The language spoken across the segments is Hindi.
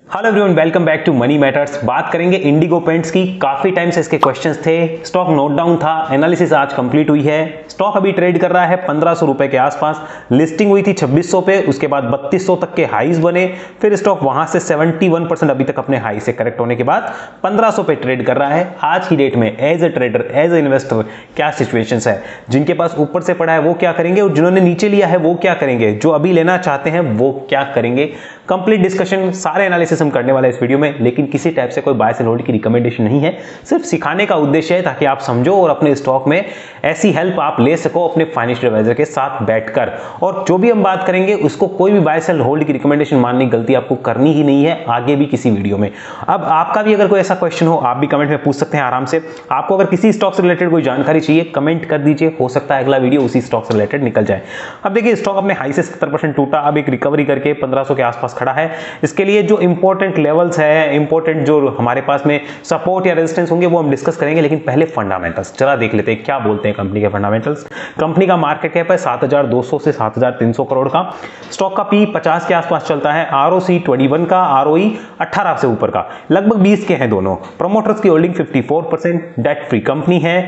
Hello everyone, welcome back to money matters. बात करेंगे इंडिगो पेंट्स की। काफी टाइम से इसके क्वेश्चंस थे, स्टॉक नोट डाउन था, एनालिसिस आज कंप्लीट हुई है। स्टॉक अभी ट्रेड कर रहा है 1500 रुपए के आसपास। लिस्टिंग हुई थी 2600 पे, उसके बाद 3200 तक के हाईज बने, फिर स्टॉक वहां से 71% अभी तक अपने हाई से करेक्ट होने के बाद 1500 पे ट्रेड कर रहा है। आज की डेट में as a trader, as a investor क्या सिचुएशंस है? जिनके पास ऊपर से पड़ा है वो क्या करेंगे, और जिन्होंने नीचे लिया है वो क्या करेंगे, जो अभी लेना चाहते हैं वो क्या करेंगे? कंप्लीट डिस्कशन, सारे एनालिसिस हम करने वाले हैं इस वीडियो में, लेकिन किसी टाइप से कोई बाय सेल होल्ड की रिकमेंडेशन नहीं है, सिर्फ सिखाने का उद्देश्य है ताकि आप समझो और अपने स्टॉक में ऐसी हेल्प आप ले सको अपने फाइनेंशियल एडवाइजर के साथ बैठकर। और जो भी हम बात करेंगे उसको कोई भी बाय सेल होल्ड की रिकमेंडेशन मानने की गलती आपको करनी ही नहीं है आगे भी किसी वीडियो में। अब आपका भी अगर कोई ऐसा क्वेश्चन हो, आप भी कमेंट में पूछ सकते हैं आराम से। आपको अगर किसी स्टॉक से रिलेटेड कोई जानकारी चाहिए, कमेंट कर दीजिए, हो सकता है अगला वीडियो उसी स्टॉक से रिलेटेड निकल जाए। अब देखिए, स्टॉक अपने हाई से 70% टूटा, अब एक रिकवरी करके 1500 के आसपास खड़ा है। इसके लिए जो इंपॉर्टेंट लेवल्स है, इंपॉर्टेंट जो हमारे पास में सपोर्ट या रेजिस्टेंस होंगे वो हम डिस्कस करेंगे, लेकिन पहले फंडामेंटल्स जरा देख लेते हैं क्या बोलते हैं कंपनी के फंडामेंटल्स। कंपनी का मार्केट कैप है 7200 से 7300 करोड़ का। स्टॉक का पी 50 के आसपास चलता है, आरओसी 21 का, आरओई 18 से ऊपर का, लगभग 20 के हैं दोनों। प्रमोटर्स की होल्डिंग 54%, डेट फ्री कंपनी है।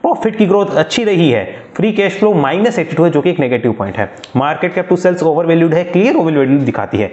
प्रॉफिट की ग्रोथ अच्छी रही है। फ्री कैश फ्लो -82 है, जो कि एक नेगेटिव पॉइंट है। Market cap to sales over valued है, क्लियर ओवर वैल्यूड दिखाती है।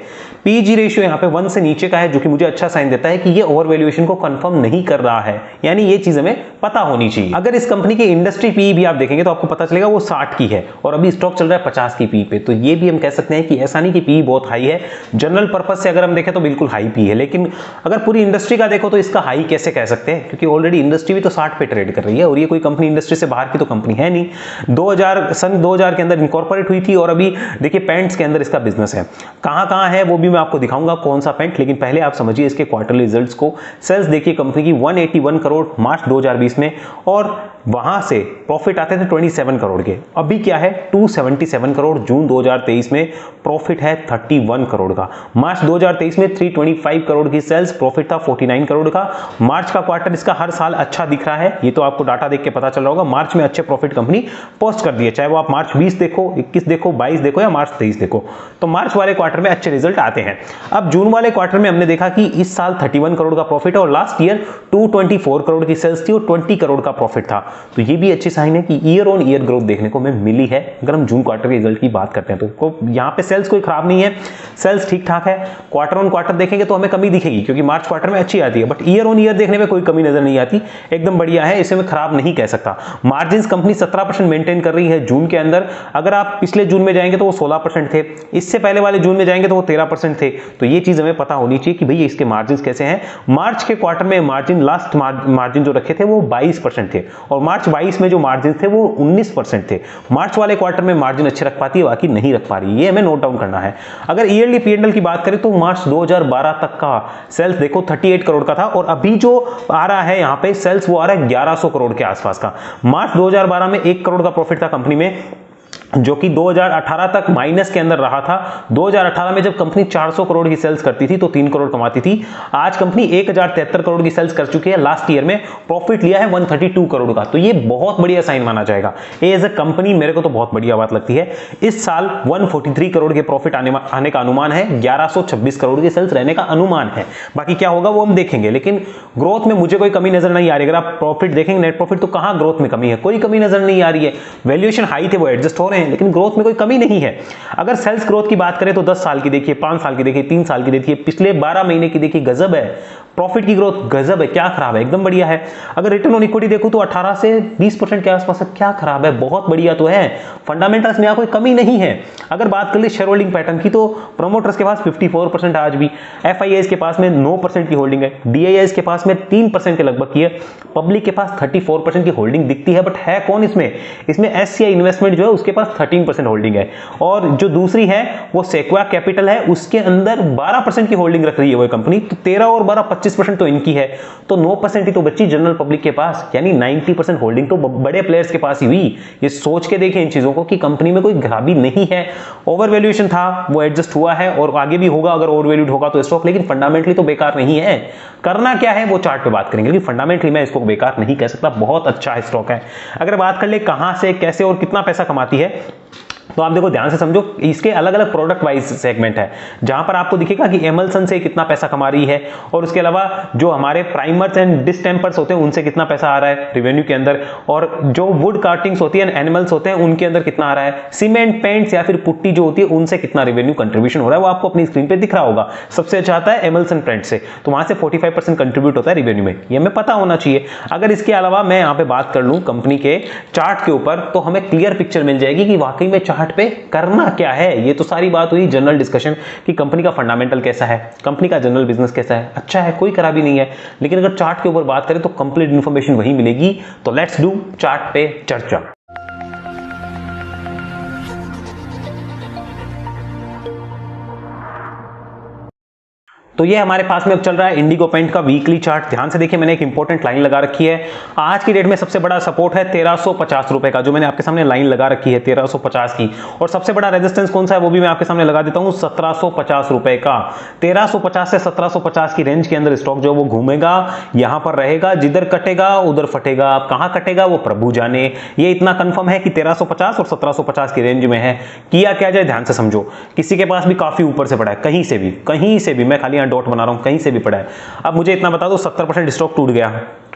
पीजी रेशियो यहाँ पे 1 से नीचे का है, जो कि मुझे अच्छा साइन देता है कि ये ओवर वैल्यूएशन को कंफर्म नहीं कर रहा है, यानी ये चीज हमें पता होनी चाहिए। अगर इस कंपनी की इंडस्ट्री पी भी आप देखेंगे तो आपको पता चलेगा वो 60 की है और अभी स्टॉक चल रहा है 50 की पी पे। तो ये भी हम कह सकते हैं कि ऐसा नहीं कि पी बहुत हाई है, जनरल पर्पज से अगर हम देखें तो बिल्कुल हाई पी है, लेकिन अगर पूरी इंडस्ट्री का देखो तो इसका हाई कैसे कह सकते हैं, क्योंकि ऑलरेडी इंडस्ट्री भी तो 60 पे ट्रेड कर रही है और ये कोई कंपनी इंडस्ट्री से बाहर की तो कंपनी है नहीं। 2000 के अंदर इनकॉर्पोरेट हुई थी और अभी देखिए पेंट्स के अंदर इसका बिजनेस है। कहां है वो भी मैं आपको दिखाऊंगा कौन सा पेंट, लेकिन पहले आप समझिए इसके क्वार्टरली रिजल्ट्स को। सेल्स देखिए कंपनी की 181 करोड़ मार्च 2020 में, और वहां से प्रॉफिट आते थे 27 करोड़ के। अभी क्या है 277 करोड़। जून 2023 में प्रॉफिट है 31 करोड़ का। मार्च 2023 में 325 करोड़ की सेल्स, प्रॉफिट था 49 करोड़ का। मार्च का क्वार्टर इसका हर साल अच्छा दिख रहा है, ये तो आपको डाटा देख के पता चल रहा होगा। मार्च में अच्छे प्रॉफिट कंपनी पोस्ट कर दिए, चाहे वो आप मार्च 20 देखो, 21 देखो, 22 देखो या मार्च 23 देखो, तो मार्च वाले क्वार्टर में अच्छे रिजल्ट आते हैं। अब जून वाले क्वार्टर में हमने देखा कि इस साल 31 करोड़ का प्रॉफिट है और लास्ट ईयर 224 करोड़ की सेल्स थी और 20 करोड़ का प्रॉफिट था। तो ये भी अच्छी साइन है कि ईयर ऑन ईयर ग्रोथ देखने को हमें मिली है। अगर हम जून क्वार्टर के रिजल्ट की बात करते हैं तो यहाँ पे सेल्स कोई खराब नहीं है, सेल्स ठीक ठाक है। क्वार्टर ऑन क्वार्टर देखेंगे तो हमें कमी दिखेगी, क्योंकि मार्च क्वार्टर में अच्छी आती है, बट ईयर ऑन ईयर देखने में कोई कमी नजर नहीं आती, एकदम बढ़िया है, इसे मैं खराब नहीं कह सकता। मार्जिन कंपनी 17% मेंटेन कर रही है जून के अंदर। अगर आप पिछले जून में जाएंगे तो वो 16% थे, इससे पहले वाले जून में जाएंगे तो वो 13% थे। तो ये चीज हमें पता होनी चाहिए कि भई इसके मार्जिन कैसे हैं। मार्च के क्वार्टर में मार्जिन, लास्ट मार्जिन जो रखे थे वो 22% थे, और मार्च 22 में जो मार्जिन थे वो 19% थे। मार्च वाले क्वार्टर में मार्जिन अच्छे रख पाती है, बाकी नहीं रख पा रही, ये हमें नोट डाउन करना है। अगर ईयरली P&L की बात करें तो मार्च 2012 तक का सेल्स देखो 38 करोड़ का था, और अभी जो आ रहा है यहाँ पे सेल्स वो आ रहा है 1100 करोड़ के आसपास का। मार्च 2012 में 1 करोड़ का प्रॉफिट था कंपनी में, जो कि 2018 तक माइनस के अंदर रहा था। 2018 में जब कंपनी 400 करोड़ की सेल्स करती थी तो 3 करोड़ कमाती थी। आज कंपनी 1073 करोड़ की सेल्स कर चुकी है, लास्ट ईयर में प्रॉफिट लिया है 132 करोड़ का। तो ये बहुत बढ़िया साइन माना जाएगा, एज अ कंपनी मेरे को तो बहुत बढ़िया बात लगती है। इस साल 143 करोड़ के प्रॉफिट आने का अनुमान है, 1126 करोड़ की सेल्स रहने का अनुमान है। बाकी क्या होगा वो हम देखेंगे, लेकिन ग्रोथ में मुझे कोई कमी नजर नहीं आ रही। अगर आप प्रॉफिट देखेंगे, नेट प्रॉफिट, तो कहां ग्रोथ में कमी है? कोई कमी नजर नहीं आ रही है। वैल्यूएशन हाई थे वो एडजस्ट हो रहे हैं, लेकिन ग्रोथ में कोई कमी नहीं है। अगर सेल्स ग्रोथ की बात करें तो 10 साल की देखिए, 5 साल की देखिए, 3 साल की देखिए, पिछले 12 महीने की देखिए, गजब है। प्रॉफिट की ग्रोथ गजब है, क्या खराब है? एकदम बढ़िया है। अगर रिटर्न ऑन इक्विटी देखो तो 18 से 20% के आसपास है, क्या खराब है? बहुत बढ़िया तो है। फंडामेंटल्स में यहाँ कोई कमी नहीं है। अगर बात कर ले शेयर होल्डिंग पैटर्न की तो प्रमोटर्स के पास 54% आज भी, एफआईआईज के पास में 9% की होल्डिंग है, डीआईआईज के पास में 3% के लगभग की है, पब्लिक के पास 34% की होल्डिंग दिखती है। बट है कौन इसमें? इसमें एससीआई इन्वेस्टमेंट जो है उसके पास 13% होल्डिंग है, और जो दूसरी है वो सेक्वा कैपिटल है, उसके अंदर 12% की होल्डिंग रख रही है वो कंपनी। तो 13 और 12 25% तो इनकी है, तो 9% ही तो बच्ची जनरल पब्लिक के पास, यानी 90% होल्डिंग तो बड़े प्लेयर्स के पास ही हुई। ये सोच के देखें इन चीजों को कि कंपनी में कोई खराबी नहीं है। ओवर वैल्यूएशन था वो एडजस्ट हुआ है और आगे भी होगा अगर ओवर वैल्यूड होगा तो स्टॉक, लेकिन फंडामेंटली तो बेकार नहीं है। करना क्या है वो चार्ट पे बात करेंगे, लेकिन फंडामेंटली मैं इसको बेकार नहीं कह सकता, बहुत अच्छा है स्टॉक है। अगर बात कर ले कहां से, कैसे और कितना पैसा कमाती है, तो आप देखो ध्यान से समझो, इसके अलग अलग प्रोडक्ट वाइज सेगमेंट है, जहां पर आपको दिखेगा कि एमल्सन से कितना पैसा कमा रही है, और उसके अलावा जो हमारे प्राइमर्स एंड डिस्टेम्पर्स होते हैं उनसे कितना पैसा आ रहा है रेवेन्यू के अंदर, और जो वुड कार्टिंग्स होती है, एनिमल्स होते हैं, उनके अंदर कितना आ रहा है, सीमेंट, पेंट्स या फिर पुट्टी जो होती है उनसे कितना रेवेन्यू कंट्रीब्यूशन हो रहा है, वो आपको अपनी स्क्रीन पे दिख रहा होगा। सबसे अच्छा आता है एमल्सन पेंट से, तो वहां से 45% कंट्रीब्यूट होता है रेवेन्यू में, ये हमें पता होना चाहिए। अगर इसके अलावा मैं यहां पे बात कर लूं कंपनी के चार्ट के ऊपर, तो हमें क्लियर पिक्चर मिल जाएगी कि वाकई में चार्ट पे करना क्या है। ये तो सारी बात हुई जनरल डिस्कशन कि कंपनी का फंडामेंटल कैसा है, कंपनी का जनरल बिजनेस कैसा है, अच्छा है, कोई खराबी नहीं है। लेकिन अगर चार्ट के ऊपर बात करें तो कंप्लीट इंफॉर्मेशन वही मिलेगी। तो लेट्स डू चार्ट पे चर्चा। तो ये हमारे पास में अब चल रहा है इंडिगो पेंट का वीकली चार्ट। ध्यान से देखिए, मैंने एक इंपॉर्टेंट लाइन लगा रखी है। आज की डेट में सबसे बड़ा सपोर्ट है 1350 रुपए का, जो मैंने आपके सामने लाइन लगा रखी है 1350 की, और सबसे बड़ा रेजिस्टेंस कौन सा है वो भी मैं आपके सामने लगा देता हूं, 1750 रुपए का। 1350 से 1750 की रेंज के अंदर स्टॉक जो वो घूमेगा, यहां पर रहेगा, जिधर कटेगा उधर फटेगा। कहां कटेगा वो प्रभु जाने। ये इतना कंफर्म है कि 1350 और 1750 की रेंज में है। किया क्या जाए, ध्यान से समझो। किसी के पास भी काफी ऊपर से पड़ा है, कहीं से भी, मैं खाली डॉट बना रहा हूं, कहीं से भी पड़ा है। अब मुझे इतना बता दो, 70% स्टॉक टूट गया,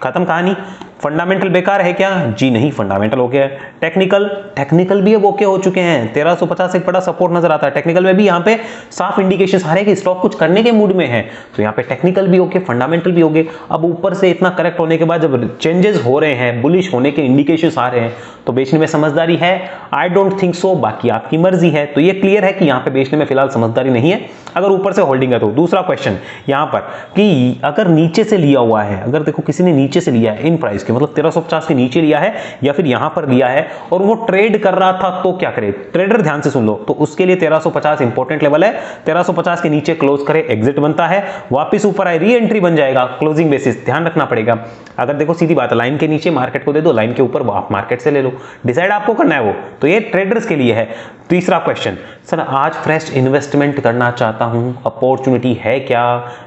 खत्म कहानी। फंडामेंटल बेकार है क्या? जी नहीं, फंडामेंटल ओके है। टेक्निकल भी अब ओके हो चुके हैं। 1350 एक बड़ा सपोर्ट नजर आता है। टेक्निकल में भी यहां पे साफ इंडिकेशन आ रहे हैं कि स्टॉक कुछ करने के मूड में है, तो यहां पे टेक्निकल भी ओके, फंडामेंटल भी ओके। अब ऊपर से इतना करेक्ट होने के बाद जब चेंजेस हो रहे हैं, बुलिश होने के इंडिकेशंस आ रहे हैं, तो बेचने में समझदारी है? आई डोंट थिंक सो, बाकी आपकी मर्जी है। तो ये क्लियर है कि यहां पे बेचने में फिलहाल समझदारी नहीं है, अगर ऊपर से होल्डिंग है तो। दूसरा क्वेश्चन यहां पर कि अगर नीचे से लिया हुआ है, अगर देखो किसी ने नीचे से लिया है इन प्राइस के, मतलब 1350 के नीचे लिया है या फिर यहां पर लिया है और वो ट्रेड कर रहा था, तो क्या करे ट्रेडर? ध्यान से सुन लो। तो उसके लिए 1350 इंपॉर्टेंट लेवल है। 1350 के नीचे क्लोज करे, एग्जिट बनता है, वापस ऊपर आए, री एंट्री बन जाएगा क्लोजिंग बेसिस, ध्यान रखना पड़ेगा। अगर देखो सीधी बात है, लाइन के नीचे मार्केट को दे दो, लाइन के ऊपर आप मार्केट से ले लो, डिसाइड आपको करना है वो। तो ये ट्रेडर्स के लिए है। तीसरा क्वेश्चन, सर आज फ्रेश इन्वेस्टमेंट करना चाहता हूं, अपॉर्चुनिटी है क्या?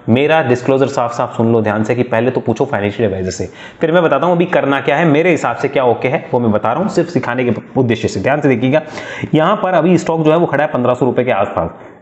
मेरा डिस्क्लोजर साफ साफ सुन लो ध्यान से, कि पहले तो पूछो फाइनेंशियल एडवाइजर से, फिर मैं बताता हूं अभी करना क्या है, मेरे हिसाब से क्या ओके है वो मैं बता रहा हूं, सिर्फ सिखाने के उद्देश्य से। ध्यान से देखिएगा, यहां पर अभी स्टॉक जो है वो खड़ा है 1500 रुपए के आसपास।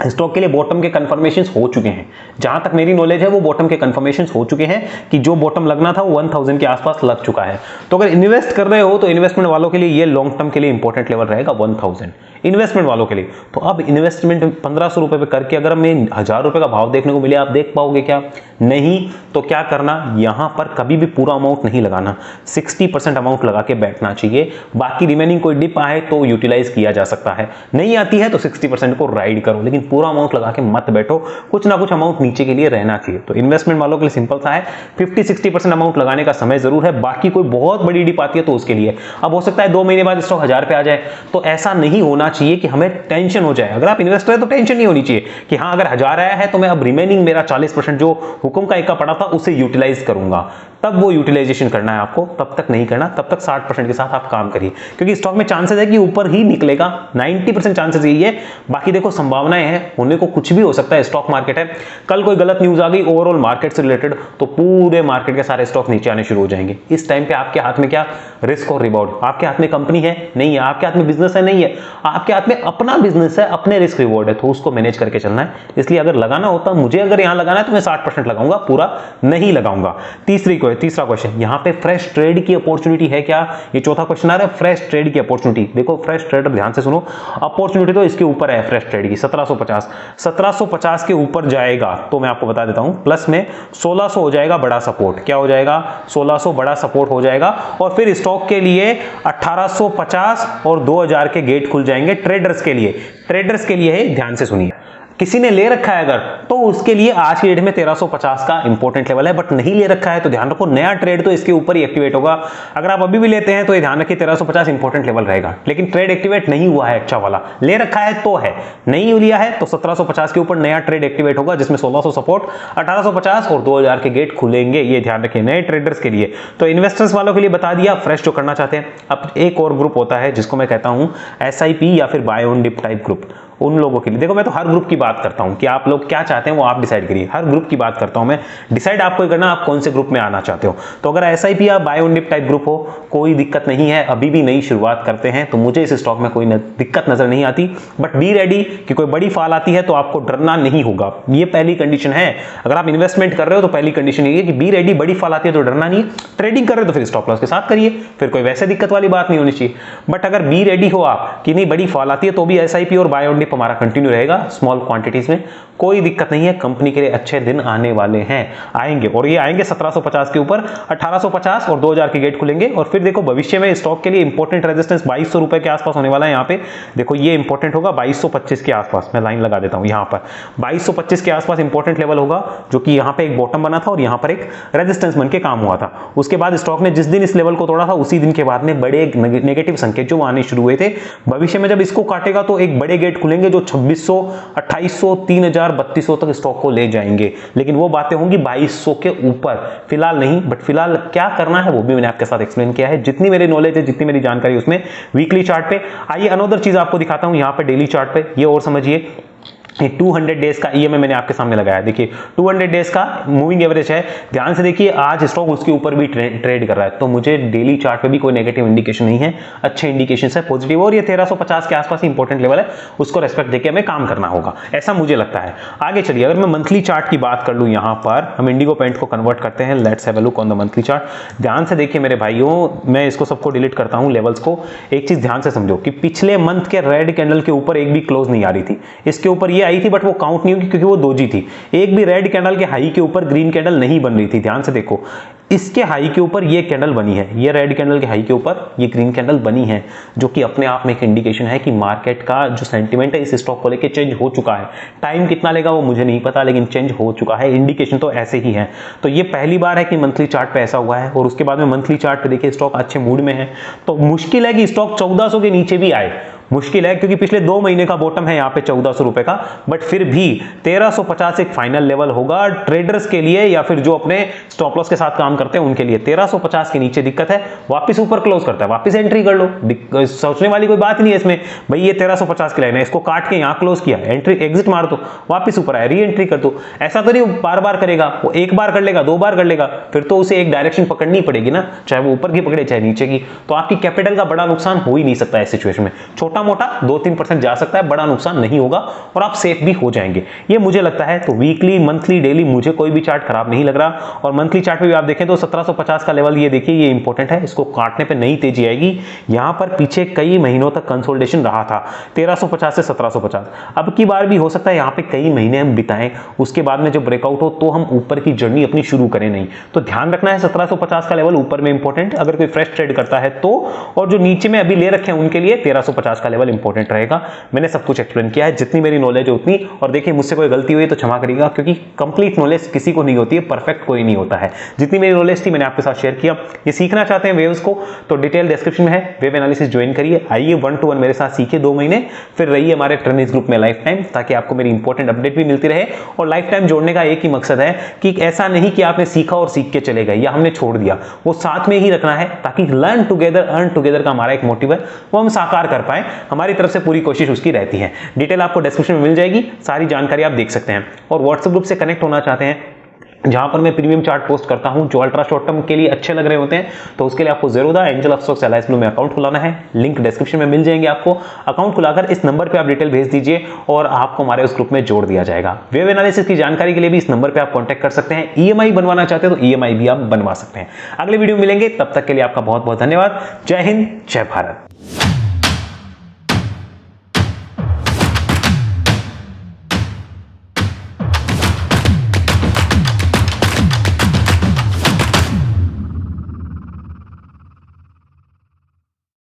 स्टॉक के लिए बॉटम के कंफर्मेशंस हो चुके हैं, जहां तक मेरी नॉलेज है वो बॉटम के कंफर्मेशंस हो चुके हैं, कि जो बॉटम लगना था वो 1000 के आसपास लग चुका है। तो अगर इन्वेस्ट कर रहे हो तो इन्वेस्टमेंट वालों के लिए ये लॉन्ग टर्म के लिए इंपॉर्टेंट लेवल रहेगा 1000 इन्वेस्टमेंट वालों के लिए। तो अब इन्वेस्टमेंट 1500 रुपए पे करके अगर हमें 1000 रुपए का भाव देखने को मिले, आप देख पाओगे क्या? नहीं। तो क्या करना, यहां पर कभी भी पूरा अमाउंट नहीं लगाना, 60% अमाउंट लगा के बैठना चाहिए। बाकी रिमेनिंग कोई डिप आए तो यूटिलाइज किया जा सकता है, नहीं आती है तो 60% को राइड करो, लेकिन पूरा अमाउंट लगा के मत बैठो, कुछ ना कुछ अमाउंट नीचे के लिए रहना चाहिए। तो इन्वेस्टमेंट वालों के लिए सिंपल सा है, 50-60% अमाउंट लगाने का समय जरूर है। बाकी कोई बहुत बड़ी डिप आती है तो उसके लिए अब हो सकता है 2 महीने बाद स्टॉक 1000 पे आ जाए, तो ऐसा नहीं होना चाहिए कि हमें टेंशन हो जाए। अगर आप इन्वेस्टर है तो टेंशन नहीं होनी चाहिए कि हाँ अगर 1000 आया है तो मैं अब रिमेनिंग मेरा 40% जो हुक्म का इक्का पड़ा था उसे यूटिलाइज करूंगा, तब वो यूटिलाइजेशन करना है आपको, तब तक नहीं करना। तब तक 60% के साथ आप काम करिए, क्योंकि स्टॉक में चांसेस है कि ऊपर ही निकलेगा, 90% चांसेस यही है। बाकी देखो संभावनाएं हैं, होने को कुछ भी हो सकता है, स्टॉक मार्केट है। कल कोई गलत न्यूज आ गई ओवरऑल मार्केट से रिलेटेड, तो पूरे मार्केट के सारे स्टॉक नीचे आने शुरू हो जाएंगे। इस टाइम पे आपके हाथ में क्या? रिस्क और रिवॉर्ड। आपके हाथ में कंपनी है? नहीं है। आपके हाथ में बिजनेस है? नहीं है। आपके हाथ में अपना बिजनेस है, अपने रिस्क रिवॉर्ड है, तो उसको मैनेज करके चलना है। इसलिए अगर लगाना होता, मुझे अगर यहां लगाना है तो मैं 60% लगाऊंगा, पूरा नहीं लगाऊंगा। तीसरा क्वेश्चन, यहां पे फ्रेश ट्रेड की अपॉर्चुनिटी है क्या? ये चौथा क्वेश्चन आ रहा है, फ्रेश ट्रेड की अपॉर्चुनिटी। देखो फ्रेश ट्रेडर ध्यान से सुनो, अपॉर्चुनिटी तो इसके ऊपर है फ्रेश ट्रेड की 1750 के ऊपर जाएगा तो मैं आपको बता देता हूं, प्लस में 1600 हो जाएगा बड़ा सपोर्ट। क्या हो जाएगा? 1600 बड़ा सपोर्ट हो जाएगा, और फिर स्टॉक के लिए 1850 और 2000 के गेट खुल जाएंगे ट्रेडर्स के लिए है। ध्यान से सुनिए, किसी ने ले रखा है अगर, तो उसके लिए आज की डेट में 1350 का इंपॉर्टेंट लेवल है, बट नहीं ले रखा है तो ध्यान रखो नया ट्रेड तो इसके ऊपर ही एक्टिवेट होगा। अगर आप अभी भी लेते हैं तो ये ध्यान रखिए 1350 इंपॉर्टेंट लेवल रहेगा, लेकिन ट्रेड एक्टिवेट नहीं हुआ है अच्छा वाला, ले रखा है तो है, नहीं लिया है तो 1750 के ऊपर नया ट्रेड एक्टिवेट होगा, जिसमें 1600 सपोर्ट, 1850 और 2000 के गेट खुलेंगे। ये ध्यान रखिए नए ट्रेडर्स के लिए। तो इन्वेस्टर्स वालों के लिए बता दिया, फ्रेश जो करना चाहते हैं। अब एक और ग्रुप होता है जिसको मैं कहता हूं SIP या फिर buy on dip type group. उन लोगों के लिए। देखो मैं तो हर ग्रुप की बात करता हूं कि आप लोग क्या चाहते हैं वो आप डिसाइड करिए, हर ग्रुप की बात करता हूं मैं, डिसाइड आपको ही करना आप कौन से ग्रुप में आना चाहते हो। तो अगर SIP या buy on dip type group हो, कोई दिक्कत नहीं है, अभी भी नई शुरुआत करते हैं तो मुझे इस स्टॉक में कोई दिक्कत नजर नहीं आती। बट बी रेडी कि कोई बड़ी फॉल आती है तो आपको डरना नहीं होगा, ये पहली कंडीशन है। अगर आप इन्वेस्टमेंट कर रहे हो तो पहली कंडीशन ये है कि बी रेडी, बड़ी फॉल आती है तो डरना नहीं है। ट्रेडिंग कर रहे हो तो फिर स्टॉप लॉस के साथ करिए, फिर कोई वैसे दिक्कत वाली बात नहीं होनी चाहिए। बट अगर बी रेडी हो आप कि नहीं बड़ी फॉल आती है तो भी SIP और बाय ऑन डिप हमारा कंटिन्यू रहेगा स्मॉल क्वांटिटीज में, कोई दिक्कत नहीं है। कंपनी के लिए अच्छे दिन आने वाले हैं, आएंगे, और ये आएंगे 1750 के ऊपर, 1850 और 2000 के गेट खुलेंगे। और फिर देखो भविष्य में स्टॉक के लिए इंपॉर्टेंट रेजिस्टेंस 2200 रुपए के आसपास होने वाला है। यहाँ पे देखो ये इंपॉर्टेंट होगा 2225 के आसपास, मैं लाइन लगा देता हूं यहाँ पर 2225 के आसपास इंपॉर्टेंट लेवल होगा, जो कि यहाँ पे एक बॉटम बना था और यहाँ पर एक रेजिस्टेंस बन के काम हुआ था। उसके बाद स्टॉक ने जिस दिन इस लेवल को तोड़ा था उसी दिन के बाद में बड़े नेगेटिव संकेत जो आने शुरू हुए थे। भविष्य में जब इसको काटेगा तो एक बड़े गेट खुलेंगे जो 2600, 2800, 3000, 3200 तक स्टॉक को ले जाएंगे, लेकिन वो बातें होंगी 2200 के ऊपर, फिलहाल नहीं। बट फिलहाल क्या करना है वो भी मैंने आपके साथ एक्सप्लेन किया है, जितनी मेरी नॉलेज है, जितनी मेरी जानकारी उसमें वीकली चार्ट पे। आइए अनदर चीज आपको दिखाता हूं यहाँ पे डेली चार्ट पे, ये और समझिए। 200 डेज का EMA मैंने आपके सामने लगाया, देखिए 200 डेज का मूविंग एवरेज है। ध्यान से देखिए आज स्टॉक उसके ऊपर भी ट्रेड कर रहा है, तो मुझे डेली चार्ट पे भी कोई नेगेटिव इंडिकेशन नहीं है, अच्छे इंडिकेशन है, पॉजिटिव। और ये 1350 के आसपास इंपॉर्टेंट लेवल है, उसको रेस्पेक्ट देके हमें काम करना होगा, ऐसा मुझे लगता है। आगे चलिए, अगर मैं मंथली चार्ट की बात कर लूं, यहां पर हम इंडिगो पेंट को कन्वर्ट करते हैं। Let's have a look on the monthly chart. ध्यान से देखिए मेरे भाइयों, मैं इसको सबको डिलीट करता हूं लेवल्स को। एक चीज ध्यान से समझो कि पिछले मंथ के रेड कैंडल के ऊपर एक भी क्लोज नहीं आ रही थी, इसके ऊपर ये आई थी बट वो काउंट नहीं होगी क्योंकि वो दोजी थी। एक भी रेड कैंडल के हाई के ऊपर ग्रीन कैंडल नहीं बन रही थी। ध्यान से देखो, इसके हाई के ऊपर ये कैंडल बनी है, ये रेड कैंडल के हाई के ऊपर ये ग्रीन कैंडल बनी है, जो कि अपने आप में एक इंडिकेशन है कि मार्केट का जो सेंटीमेंट है इस स्टॉक को लेके चेंज हो चुका है। टाइम कितना लेगा वो मुझे नहीं पता, लेकिन चेंज हो चुका है, इंडिकेशन तो ऐसे ही है। तो ये पहली बार है कि मंथली चार्ट पे ऐसा हुआ है। और उसके बाद में मंथली चार्ट पे देखिए स्टॉक अच्छे मूड में है, तो मुश्किल है कि स्टॉक 1400 के नीचे भी आए, मुश्किल है, क्योंकि पिछले 2 महीने का बॉटम है यहाँ पे 1400 रुपए का। बट फिर भी 1350 एक फाइनल लेवल होगा ट्रेडर्स के लिए, या फिर जो अपने स्टॉप लॉस के साथ काम करते हैं उनके लिए। 1350 के नीचे दिक्कत है, वापस ऊपर क्लोज करता है, वापस एंट्री कर लो, सोचने वाली कोई बात नहीं है इसमें। भाई ये 1350 की लाइन है, इसको काट के यहाँ क्लोज किया, एंट्री एग्जिट मार दो, वापस ऊपर आया, री एंट्री कर दो। ऐसा तो नहीं बार बार करेगा, वो एक बार कर लेगा, 2 बार कर लेगा, फिर तो उसे एक डायरेक्शन पकड़नी पड़ेगी ना, चाहे वो ऊपर की पकड़े चाहे नीचे की। तो आपकी कैपिटल का बड़ा नुकसान हो ही नहीं सकता इस सिचुएशन में, छोटा मोटा 2-3% जा सकता है, बड़ा नुकसान नहीं होगा और आप सेफ भी हो जाएंगे, ये मुझे लगता है। तो वीकली, मंथली, डेली मुझे कोई भी चार्ट खराब नहीं लग रहा। और मंथली चार्ट पे भी आप देखें तो 1750 का लेवल ये देखिए, ये इंपॉर्टेंट है, इसको काटने पे नई तेजी आएगी। यहां पर पीछे कई महीनों तक कंसोलिडेशन रहा था 1350 से 1750, अब की बार भी हो सकता है यहाँ पे कई महीने हम बिताएं, उसके बाद में जब ब्रेकआउट हो तो हम ऊपर की जर्नी अपनी शुरू करें। नहीं तो ध्यान रखना है 1750 का लेवल ऊपर में इंपॉर्टेंट, अगर कोई फ्रेश ट्रेड करता है तो। और जो नीचे में अभी ले रखे हैं उनके लिए 1350 का लेवल इंपॉर्टेंट रहेगा। मैंने सब कुछ एक्सप्लेन किया है, जितनी मेरी नॉलेज है उतनी। और देखिए मुझसे कोई गलती हुई तो क्षमा करिएगा, क्योंकि कंप्लीट नॉलेज किसी को नहीं होती है, परफेक्ट कोई नहीं होता है। जितनी मेरी नॉलेज थी मैंने आपके साथ शेयर किया। ये सीखना चाहते हैं वेव्स को तो डिटेल डिस्क्रिप्शन में है, वेव एनालिसिस ज्वाइन करिए, आइए 1-to-1 मेरे साथ सीखिए 2 महीने, फिर रहिए हमारे ट्रेनिंग ग्रुप में लाइफ टाइम, ताकि आपको मेरी इंपॉर्टेंट अपडेट भी मिलती रहे। और लाइफ टाइम जोड़ने का एक ही मकसद है कि ऐसा नहीं कि आपने सीखा और सीख के चले गए या हमने छोड़ दिया, वो साथ में ही रखना है, ताकि लर्न टुगेदर अर्न टुगेदर का हमारा एक मोटिव है वो हम साकार कर पाए। हमारी तरफ से पूरी कोशिश उसकी रहती है। डिटेल आपको डिस्क्रिप्शन में मिल जाएगी, सारी जानकारी आप देख सकते हैं। और व्हाट्सएप ग्रुप से कनेक्ट होना चाहते हैं जहां पर मैं प्रीमियम चार्ट पोस्ट करता हूं जो अल्ट्रा शॉर्ट टर्म के लिए अच्छे लग रहे होते हैं, तो उसके लिए आपको Zerodha Angel of stocks Alice Blue में अकाउंट खुलाना है। लिंक डिस्क्रिप्शन में मिल जाएंगे आपको। अकाउंट खुलाकर इस नंबर पे आप डिटेल भेज दीजिए और आपको हमारे उस ग्रुप में जोड़ दिया जाएगा। वेव एनालिसिस की जानकारी के लिए भी इस नंबर पे आप कांटेक्ट कर सकते हैं। EMI बनवाना चाहते हैं तो EMI भी आप बनवा सकते हैं। अगले वीडियो में मिलेंगे, तब तक के लिए आपका बहुत बहुत धन्यवाद। जय हिंद, जय भारत।